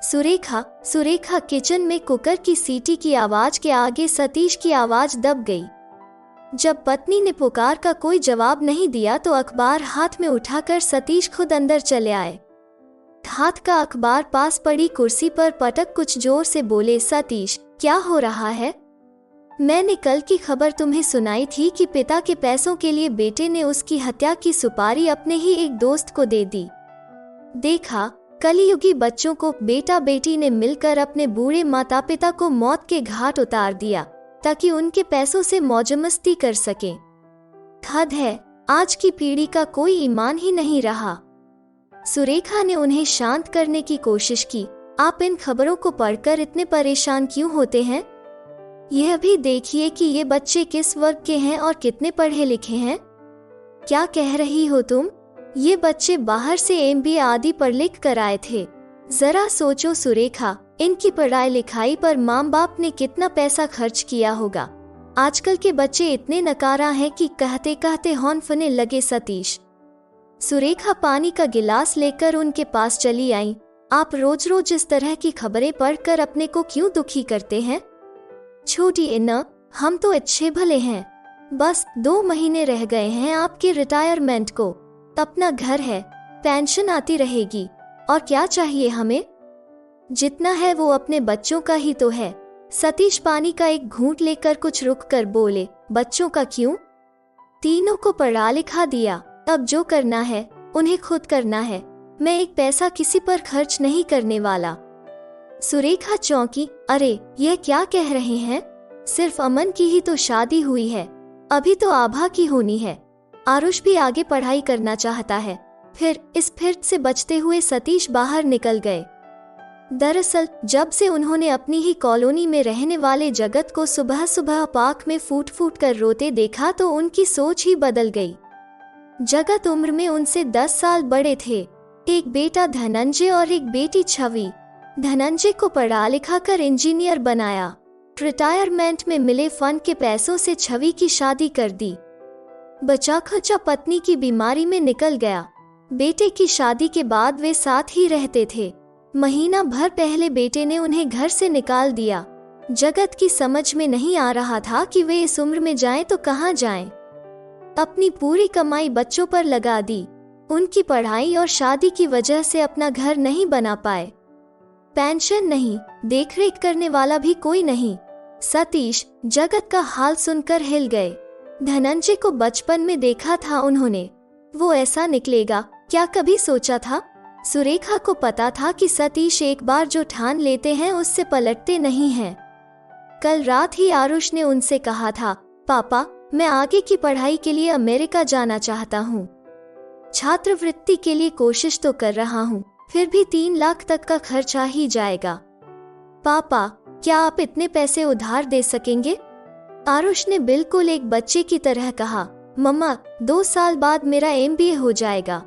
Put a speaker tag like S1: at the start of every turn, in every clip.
S1: Surekha Surekha kitchen में cooker की सीटी की आवाज के आगे सतीश की आवाज दब गई। जब पत्नी ने पुकार का कोई जवाब नहीं दिया तो अखबार हाथ में उठाकर सतीश खुद अंदर चले आए। हाथ का अखबार पास पड़ी कुर्सी पर पटक कुछ जोर से बोले, सतीश क्या हो रहा है? मैंने कल की खबर तुम्हें सुनाई थी कि पिता के पैसों के लिए बेटे ने उसकी हत्या की सुपारी अपने ही एक दोस्त को दे दी। देखा, कलियुगी बच्चों को बेटा बेटी ने मिलकर अपने बूढ़े माता पिता को मौत के घाट उतार दिया ताकि उनके पैसों से मौजमस्ती कर सके। हद है, आज की पीढ़ी का कोई ईमान ही नहीं रहा। सुरेखा ने उन्हें शांत करने की कोशिश की। आप इन खबरों को पढ़कर इतने परेशान क्यों होते हैं? यह भी देखिए कि ये बच्चे किस वर्ग के हैं और कितने पढ़े लिखे हैं। क्या कह रही हो तुम? ये बच्चे बाहर से MBA आदि पढ़ लिख कर आए थे। जरा सोचो सुरेखा, इनकी पढ़ाई लिखाई पर माँ बाप ने कितना पैसा खर्च किया होगा। आजकल के बच्चे इतने नकारा हैं कि कहते कहते हौंफने लगे सतीश। सुरेखा पानी का गिलास लेकर उनके पास चली आई। आप रोज रोज इस तरह की खबरें पढ़कर अपने को क्यों दुखी करते हैं? छोटी इन्ना, हम तो अच्छे भले हैं। बस 2 महीने रह गए हैं आपके रिटायरमेंट को। अपना घर है, पेंशन आती रहेगी, और क्या चाहिए हमें? जितना है वो अपने बच्चों का ही तो है। सतीश पानी का एक घूंट लेकर कुछ रुक कर बोले, बच्चों का क्यों? तीनों को पढ़ा लिखा दिया, अब जो करना है उन्हें खुद करना है। मैं एक पैसा किसी पर खर्च नहीं करने वाला। सुरेखा चौंकी। अरे ये क्या कह रहे हैं? सिर्फ अमन की ही तो शादी हुई है, अभी तो आभा की होनी है। आरुष भी आगे पढ़ाई करना चाहता है। फिर इस फिर से बचते हुए सतीश बाहर निकल गए। दरअसल जब से उन्होंने अपनी ही कॉलोनी में रहने वाले जगत को सुबह सुबह पार्क में फूट फूट कर रोते देखा तो उनकी सोच ही बदल गई। जगत उम्र में उनसे 10 साल बड़े थे। एक बेटा धनंजय और एक बेटी छवि। धनंजय को पढ़ा लिखा कर इंजीनियर बनाया। रिटायरमेंट में मिले फंड के पैसों से छवि की शादी कर दी। बचा खचा पत्नी की बीमारी में निकल गया। बेटे की शादी के बाद वे साथ ही रहते थे। महीना भर पहले बेटे ने उन्हें घर से निकाल दिया। जगत की समझ में नहीं आ रहा था कि वे इस उम्र में जाएं तो कहां जाएं। अपनी पूरी कमाई बच्चों पर लगा दी। उनकी पढ़ाई और शादी की वजह से अपना घर नहीं बना पाए। पेंशन नहीं, देखरेख करने वाला भी कोई नहीं। सतीश जगत का हाल सुनकर हिल गए। धनंजय को बचपन में देखा था उन्होंने, वो ऐसा निकलेगा क्या कभी सोचा था? सुरेखा को पता था कि सतीश एक बार जो ठान लेते हैं उससे पलटते नहीं हैं। कल रात ही आरुष ने उनसे कहा था, पापा मैं आगे की पढ़ाई के लिए अमेरिका जाना चाहता हूँ। छात्रवृत्ति के लिए कोशिश तो कर रहा हूँ, फिर भी 3 लाख तक का खर्च आ ही जाएगा। पापा क्या आप इतने पैसे उधार दे सकेंगे? आरुष ने बिल्कुल एक बच्चे की तरह कहा, मम्मा 2 साल बाद मेरा MBA हो जाएगा।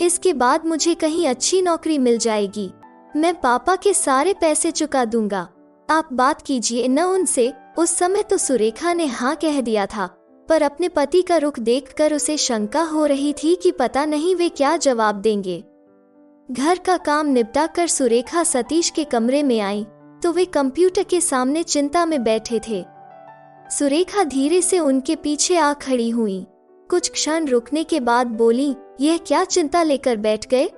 S1: इसके बाद मुझे कहीं अच्छी नौकरी मिल जाएगी। मैं पापा के सारे पैसे चुका दूंगा। आप बात कीजिए न उनसे। उस समय तो सुरेखा ने हाँ कह दिया था, पर अपने पति का रुख देखकर उसे शंका हो रही थी कि पता नहीं वे क्या जवाब देंगे। घर का काम निपटा कर सुरेखा सतीश के कमरे में आई तो वे कंप्यूटर के सामने चिंता में बैठे थे। सुरेखा धीरे से उनके पीछे आ खड़ी हुई। कुछ क्षण रुकने के बाद बोली, यह क्या चिंता लेकर बैठ गए?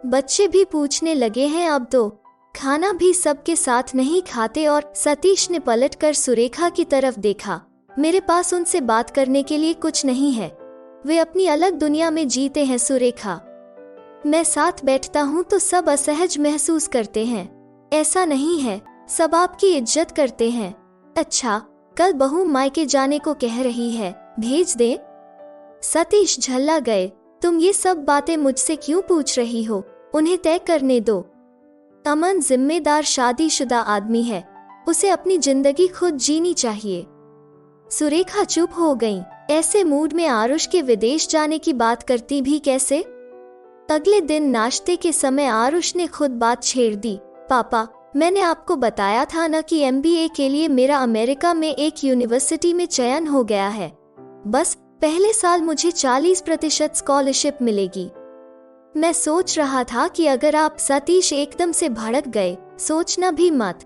S1: बच्चे भी पूछने लगे हैं अब तो, खाना भी सबके साथ नहीं खाते। और सतीश ने पलटकर सुरेखा की तरफ देखा। मेरे पास उनसे बात करने के लिए कुछ नहीं है, वे अपनी अलग दुनिया में जीते हैं सुरेखा। मैं साथ बैठता हूँ तो सब असहज महसूस करते हैं। ऐसा नहीं है, सब आपकी इज्जत करते हैं। अच्छा, कल बहू मायके जाने को कह रही है, भेज दे? सतीश झल्ला गए। तुम ये सब बातें मुझसे क्यों पूछ रही हो? उन्हें तय करने दो। अमन जिम्मेदार शादीशुदा आदमी है, उसे अपनी जिंदगी खुद जीनी चाहिए। सुरेखा चुप हो गई। ऐसे मूड में आरुष के विदेश जाने की बात करती भी कैसे? अगले दिन नाश्ते के समय आरुष ने खुद बात छेड़ दी, पापा मैंने आपको बताया था न कि MBA के लिए मेरा अमेरिका में एक यूनिवर्सिटी में चयन हो गया है। बस पहले साल मुझे 40% स्कॉलरशिप मिलेगी। मैं सोच रहा था कि अगर आप सतीश एकदम से भड़क गए, सोचना भी मत।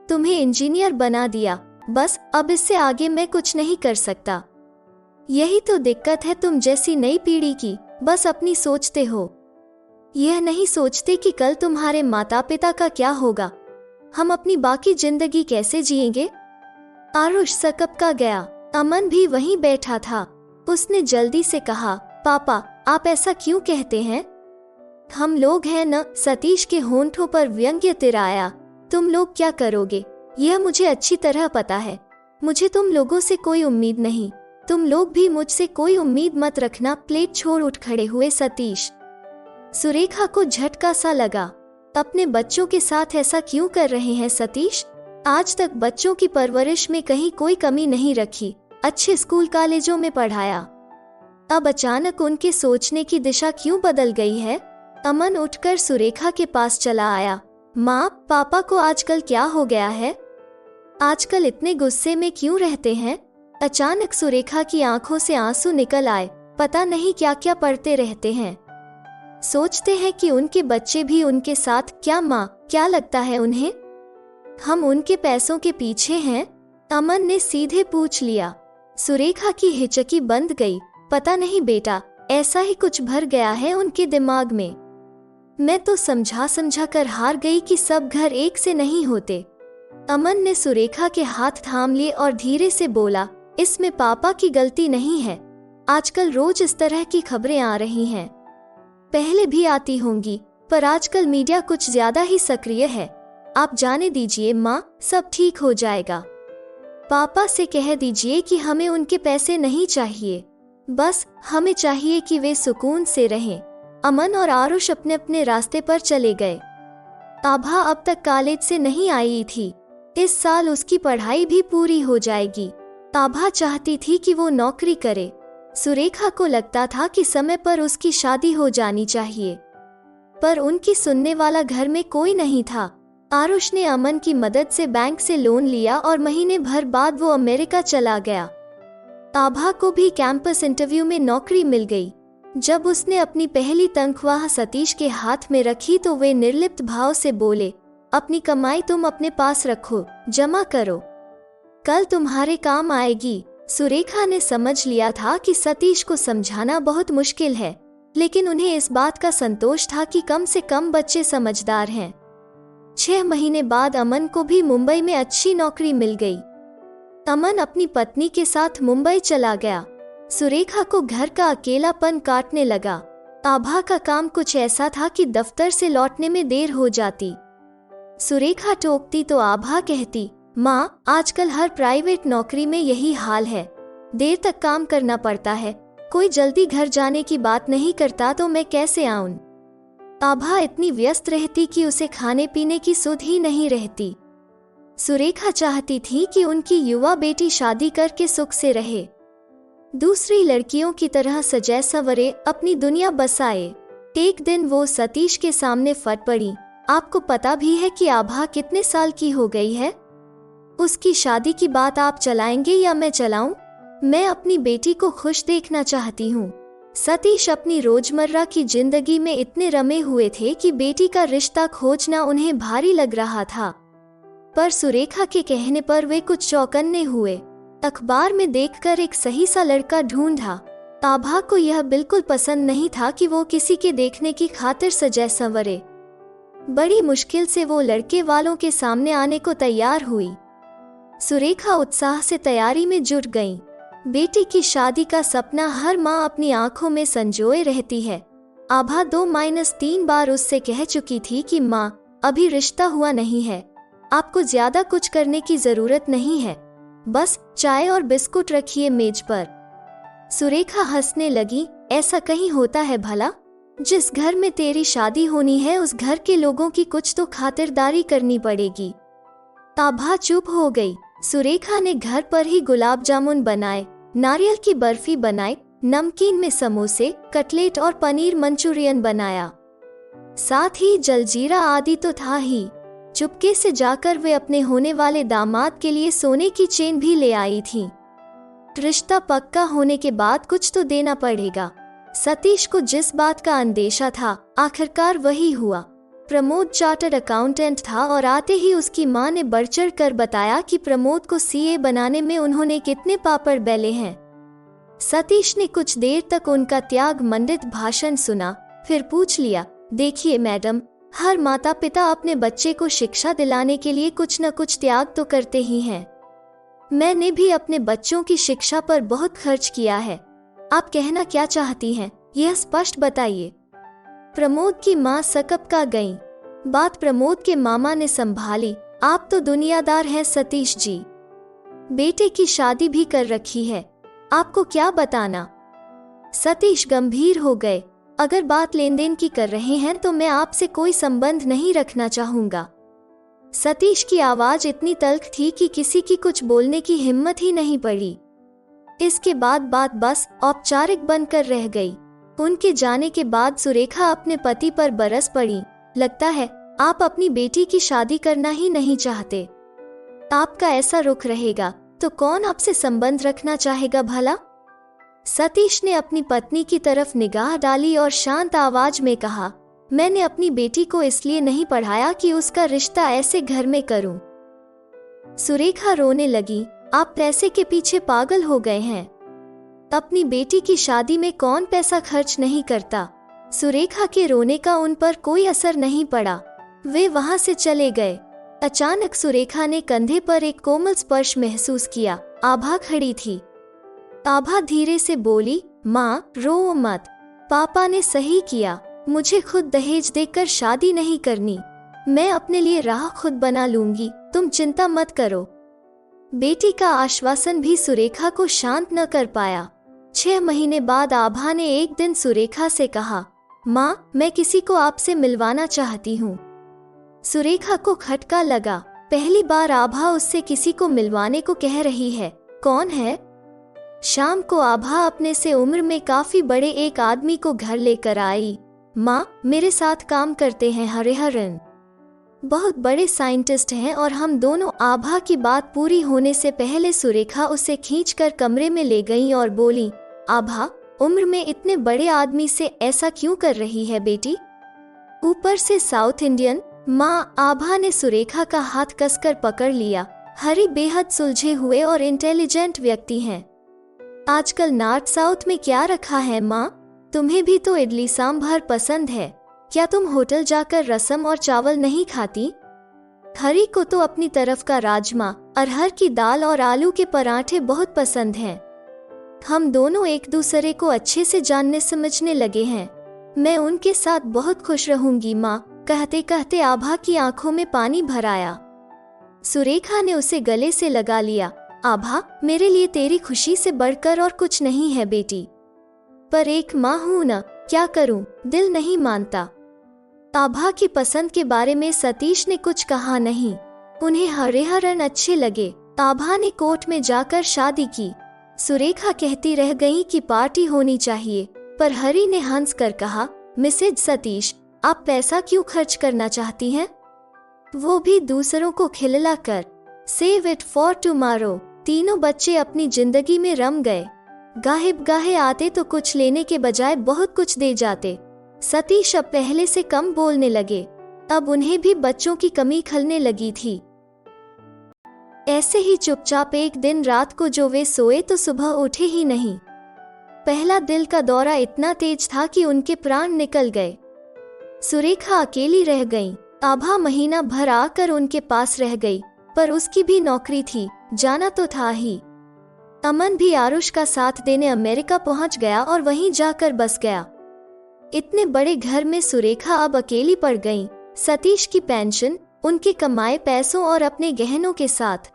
S1: तुम्हें इंजीनियर बना दिया, बस अब इससे आगे मैं कुछ नहीं कर सकता। यही तो दिक्कत है तुम जैसी नई पीढ़ी की, बस अपनी सोचते हो। यह नहीं सोचते कि कल तुम्हारे माता पिता का क्या होगा, हम अपनी बाकी जिंदगी कैसे जिएंगे। आरुष सकपका गया। अमन भी वहीं बैठा था। उसने जल्दी से कहा, पापा आप ऐसा क्यों कहते हैं? हम लोग हैं न। सतीश के होंठों पर व्यंग्य तिराया। तुम लोग क्या करोगे यह मुझे अच्छी तरह पता है। मुझे तुम लोगों से कोई उम्मीद नहीं, तुम लोग भी मुझसे कोई उम्मीद मत रखना। प्लेट छोड़ उठ खड़े हुए सतीश। सुरेखा को झटका सा लगा। अपने बच्चों के साथ ऐसा क्यों कर रहे हैं सतीश? आज तक बच्चों की परवरिश में कहीं कोई कमी नहीं रखी, अच्छे स्कूल कॉलेजों में पढ़ाया। अब अचानक उनके सोचने की दिशा क्यों बदल गई है? अमन उठकर सुरेखा के पास चला आया। माँ, पापा को आजकल क्या हो गया है? आजकल इतने गुस्से में क्यों रहते हैं? अचानक सुरेखा की आंखों से आंसू निकल आए। पता नहीं क्या क्या पढ़ते रहते हैं। सोचते हैं कि उनके बच्चे भी उनके साथ। क्या माँ, क्या लगता है उन्हें हम उनके पैसों के पीछे हैं? अमन ने सीधे पूछ लिया। सुरेखा की हिचकी बंद गई। पता नहीं बेटा, ऐसा ही कुछ भर गया है उनके दिमाग में। मैं तो समझा समझा कर हार गई कि सब घर एक से नहीं होते। अमन ने सुरेखा के हाथ थाम लिए और धीरे से बोला, इसमें पापा की गलती नहीं है। आजकल रोज इस तरह की खबरें आ रही हैं। पहले भी आती होंगी, पर आजकल मीडिया कुछ ज्यादा ही सक्रिय है। आप जाने दीजिए माँ, सब ठीक हो जाएगा। पापा से कह दीजिए कि हमें उनके पैसे नहीं चाहिए, बस हमें चाहिए कि वे सुकून से रहें। अमन और आरुष अपने अपने रास्ते पर चले गए। आभा अब तक कॉलेज से नहीं आई थी। इस साल उसकी पढ़ाई भी पूरी हो जाएगी। आभा चाहती थी कि वो नौकरी करे। सुरेखा को लगता था कि समय पर उसकी शादी हो जानी चाहिए, पर उनकी सुनने वाला घर में कोई नहीं था। आरुष ने अमन की मदद से बैंक से लोन लिया और महीने भर बाद वो अमेरिका चला गया। आभा को भी कैंपस इंटरव्यू में नौकरी मिल गई। जब उसने अपनी पहली तनख्वाह सतीश के हाथ में रखी तो वे निर्लिप्त भाव से बोले, अपनी कमाई तुम अपने पास रखो, जमा करो, कल तुम्हारे काम आएगी। सुरेखा ने समझ लिया था कि सतीश को समझाना बहुत मुश्किल है, लेकिन उन्हें इस बात का संतोष था कि कम से कम बच्चे समझदार हैं। 6 महीने बाद अमन को भी मुंबई में अच्छी नौकरी मिल गई। अमन अपनी पत्नी के साथ मुंबई चला गया। सुरेखा को घर का अकेलापन काटने लगा। आभा का काम कुछ ऐसा था कि दफ्तर से लौटने में देर हो जाती। सुरेखा टोकती तो आभा कहती, माँ, आजकल हर प्राइवेट नौकरी में यही हाल है, देर तक काम करना पड़ता है। कोई जल्दी घर जाने की बात नहीं करता तो मैं कैसे आऊं? आभा इतनी व्यस्त रहती कि उसे खाने पीने की सुध ही नहीं रहती। सुरेखा चाहती थी कि उनकी युवा बेटी शादी करके सुख से रहे, दूसरी लड़कियों की तरह सजे सवरे अपनी दुनिया बसाए। एक दिन वो सतीश के सामने फट पड़ी। आपको पता भी है कि आभा कितने साल की हो गई है? उसकी शादी की बात आप चलाएंगे या मैं चलाऊं? मैं अपनी बेटी को खुश देखना चाहती हूँ। सतीश अपनी रोजमर्रा की जिंदगी में इतने रमे हुए थे कि बेटी का रिश्ता खोजना उन्हें भारी लग रहा था, पर सुरेखा के कहने पर वे कुछ चौकन्ने हुए। अखबार में देखकर एक सही सा लड़का ढूंढा। आभा को यह बिल्कुल पसंद नहीं था कि वो किसी के देखने की खातिर सजे संवरे। बड़ी मुश्किल से वो लड़के वालों के सामने आने को तैयार हुई। सुरेखा उत्साह से तैयारी में जुट गई। बेटी की शादी का सपना हर माँ अपनी आंखों में संजोए रहती है। आभा 2-3 बार उससे कह चुकी थी कि माँ, अभी रिश्ता हुआ नहीं है, आपको ज्यादा कुछ करने की जरूरत नहीं है, बस चाय और बिस्कुट रखिए मेज पर। सुरेखा हंसने लगी। ऐसा कहीं होता है भला? जिस घर में तेरी शादी होनी है उस घर के लोगों की कुछ तो खातिरदारी करनी पड़ेगी। आभा चुप हो गई। सुरेखा ने घर पर ही गुलाब जामुन बनाए, नारियल की बर्फी बनाई, नमकीन में समोसे, कटलेट और पनीर मंचूरियन बनाया। साथ ही जलजीरा आदि तो था ही। चुपके से जाकर वे अपने होने वाले दामाद के लिए सोने की चेन भी ले आई थी। रिश्ता पक्का होने के बाद कुछ तो देना पड़ेगा। सतीश को जिस बात का अंदेशा था आखिरकार वही हुआ। प्रमोद चार्टर्ड अकाउंटेंट था और आते ही उसकी मां ने बढ़ चढ़ कर बताया कि प्रमोद को सीए बनाने में उन्होंने कितने पापड़ बेले हैं। सतीश ने कुछ देर तक उनका त्याग मंडित भाषण सुना, फिर पूछ लिया, देखिए मैडम, हर माता पिता अपने बच्चे को शिक्षा दिलाने के लिए कुछ न कुछ त्याग तो करते ही हैं। मैंने भी अपने बच्चों की शिक्षा पर बहुत खर्च किया है। आप कहना क्या चाहती हैं, यह स्पष्ट बताइए। प्रमोद की मां सकपका गईं। बात प्रमोद के मामा ने संभाली, आप तो दुनियादार हैं सतीश जी, बेटे की शादी भी कर रखी है, आपको क्या बताना। सतीश गंभीर हो गए, अगर बात लेन देन की कर रहे हैं तो मैं आपसे कोई संबंध नहीं रखना चाहूंगा। सतीश की आवाज इतनी तल्ख थी कि किसी की कुछ बोलने की हिम्मत ही नहीं पड़ी। इसके बाद बात बस औपचारिक बनकर रह गई। उनके जाने के बाद सुरेखा अपने पति पर बरस पड़ी। लगता है आप अपनी बेटी की शादी करना ही नहीं चाहते। आपका ऐसा रुख रहेगा तो कौन आपसे संबंध रखना चाहेगा भला। सतीश ने अपनी पत्नी की तरफ निगाह डाली और शांत आवाज में कहा, मैंने अपनी बेटी को इसलिए नहीं पढ़ाया कि उसका रिश्ता ऐसे घर में करूं। सुरेखा रोने लगी, आप पैसे के पीछे पागल हो गए हैं। अपनी बेटी की शादी में कौन पैसा खर्च नहीं करता। सुरेखा के रोने का उन पर कोई असर नहीं पड़ा। वे वहां से चले गए। अचानक सुरेखा ने कंधे पर एक कोमल स्पर्श महसूस किया। आभा खड़ी थी। आभा धीरे से बोली, माँ रो मत, पापा ने सही किया, मुझे खुद दहेज देकर शादी नहीं करनी, मैं अपने लिए राह खुद बना लूंगी, तुम चिंता मत करो। बेटी का आश्वासन भी सुरेखा को शांत न कर पाया। 6 महीने बाद आभा ने एक दिन सुरेखा से कहा, माँ मैं किसी को आपसे मिलवाना चाहती हूँ। सुरेखा को खटका लगा। पहली बार आभा उससे किसी को मिलवाने को कह रही है। कौन है? शाम को आभा अपने से उम्र में काफी बड़े एक आदमी को घर लेकर आई। माँ मेरे साथ काम करते हैं हरिहरन, बहुत बड़े साइंटिस्ट हैं और हम दोनों। आभा की बात पूरी होने से पहले सुरेखा उसे खींचकर कमरे में ले गई और बोली, आभा उम्र में इतने बड़े आदमी से ऐसा क्यों कर रही है बेटी, ऊपर से साउथ इंडियन। माँ आभा ने सुरेखा का हाथ कसकर पकड़ लिया। हरि बेहद सुलझे हुए और इंटेलिजेंट व्यक्ति हैं। आजकल नॉर्थ साउथ में क्या रखा है माँ, तुम्हें भी तो इडली सांभर पसंद है, क्या तुम होटल जाकर रसम और चावल नहीं खाती। हरि को तो अपनी तरफ का राजमा, अरहर की दाल और आलू के पराठे बहुत पसंद हैं। हम दोनों एक दूसरे को अच्छे से जानने समझने लगे हैं। मैं उनके साथ बहुत खुश रहूंगी माँ। कहते कहते आभा की आंखों में पानी भर आया। सुरेखा ने उसे गले से लगा लिया। आभा मेरे लिए तेरी खुशी से बढ़कर और कुछ नहीं है बेटी, पर एक माँ हूं ना, क्या करूं, दिल नहीं मानता। आभा की पसंद के बारे में सतीश ने कुछ कहा नहीं। उन्हें हरिहरन अच्छे लगे। आभा ने कोर्ट में जाकर शादी की। सुरेखा कहती रह गई कि पार्टी होनी चाहिए, पर हरि ने हंस कर कहा, मिसेज सतीश आप पैसा क्यों खर्च करना चाहती हैं, वो भी दूसरों को खिलला कर। Save it for tomorrow. तीनों बच्चे अपनी जिंदगी में रम गए। गाहिब गाहे आते तो कुछ लेने के बजाय बहुत कुछ दे जाते। सतीश अब पहले से कम बोलने लगे। अब उन्हें भी बच्चों की कमी खलने लगी थी। ऐसे ही चुपचाप एक दिन रात को जो वे सोए तो सुबह उठे ही नहीं। पहला दिल का दौरा इतना तेज था कि उनके प्राण निकल गए। सुरेखा अकेली रह गई। आभा महीना भर आकर उनके पास रह गई, पर उसकी भी नौकरी थी, जाना तो था ही। अमन भी आरुष का साथ देने अमेरिका पहुंच गया और वहीं जाकर बस गया। इतने बड़े घर में सुरेखा अब अकेली पड़ गई। सतीश की पेंशन, उनके कमाए पैसों और अपने गहनों के साथ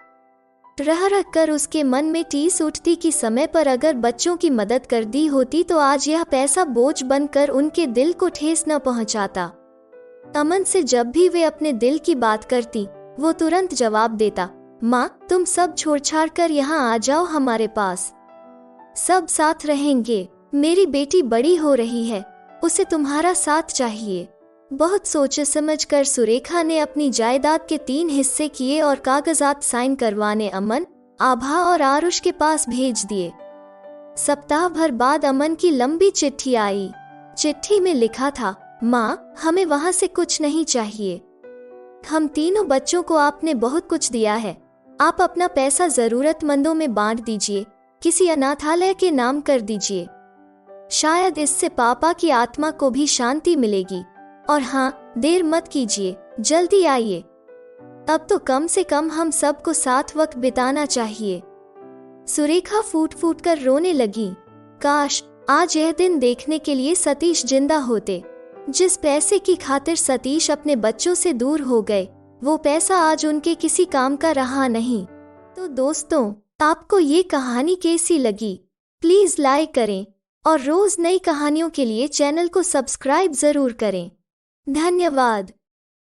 S1: रह रख कर उसके मन में टीस उठती कि समय पर अगर बच्चों की मदद कर दी होती तो आज यह पैसा बोझ बनकर उनके दिल को ठेस न पहुंचाता। अमन से जब भी वे अपने दिल की बात करती, वो तुरंत जवाब देता, माँ तुम सब छोड़ छाड़ कर यहाँ आ जाओ हमारे पास, सब साथ रहेंगे। मेरी बेटी बड़ी हो रही है, उसे तुम्हारा साथ चाहिए। बहुत सोच समझ कर सुरेखा ने अपनी जायदाद के 3 हिस्से किए और कागजात साइन करवाने अमन, आभा और आरुष के पास भेज दिए। सप्ताह भर बाद अमन की लंबी चिट्ठी आई। चिट्ठी में लिखा था, माँ, हमें वहाँ से कुछ नहीं चाहिए। हम तीनों बच्चों को आपने बहुत कुछ दिया है। आप अपना पैसा जरूरतमंदों में बांट दीजिए, किसी अनाथालय के नाम कर दीजिए। शायद इससे पापा की आत्मा को भी शांति मिलेगी। और हाँ, देर मत कीजिए, जल्दी आइए। अब तो कम से कम हम सबको साथ वक्त बिताना चाहिए। सुरेखा फूट फूट कर रोने लगी। काश आज यह दिन देखने के लिए सतीश जिंदा होते। जिस पैसे की खातिर सतीश अपने बच्चों से दूर हो गए, वो पैसा आज उनके किसी काम का रहा नहीं। तो दोस्तों, आपको ये कहानी कैसी लगी? प्लीज लाइक करें और रोज नई कहानियों के लिए चैनल को सब्सक्राइब जरूर करें। धन्यवाद।